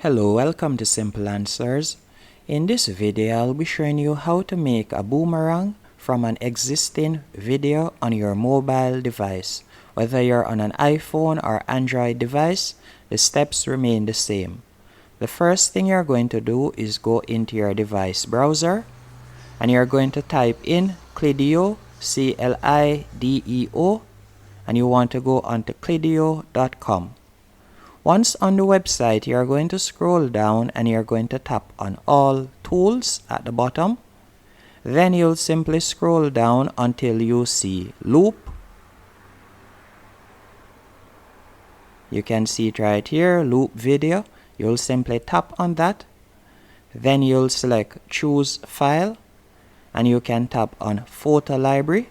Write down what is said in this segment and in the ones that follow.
Hello, welcome to Simple Answers. In this video, I'll be showing you how to make a boomerang from an existing video on your mobile device. Whether you're on an iPhone or Android device, the steps remain the same. The first thing you're going to do is go into your device browser and you're going to type in Clideo, C-L-I-D-E-O, and you want to go onto clideo.com. Once on the website, you're going to scroll down and you're going to tap on all tools at the bottom. Then you'll simply scroll down until you see loop. You can see it right here, loop video. You'll simply tap on that. Then you'll select choose file and you can tap on photo library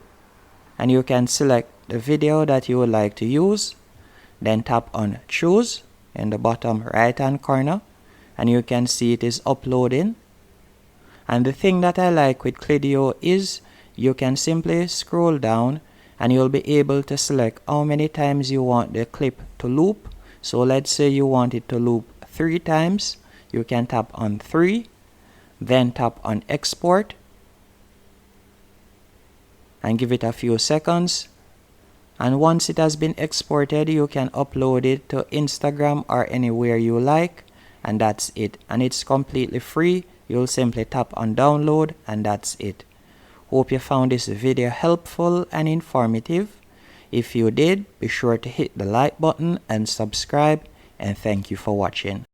and you can select the video that you would like to use. Then tap on choose in the bottom right hand corner and you can see it is uploading. And the thing that I like with Clideo is you can simply scroll down and you'll be able to select how many times you want the clip to loop. So let's say you want it to loop 3 times. You can tap on 3, then tap on export and give it a few seconds. And once it has been exported, you can upload it to Instagram or anywhere you like, and that's it. And it's completely free. You'll simply tap on download and that's it. Hope you found this video helpful and informative. If you did, be sure to hit the like button and subscribe, and thank you for watching.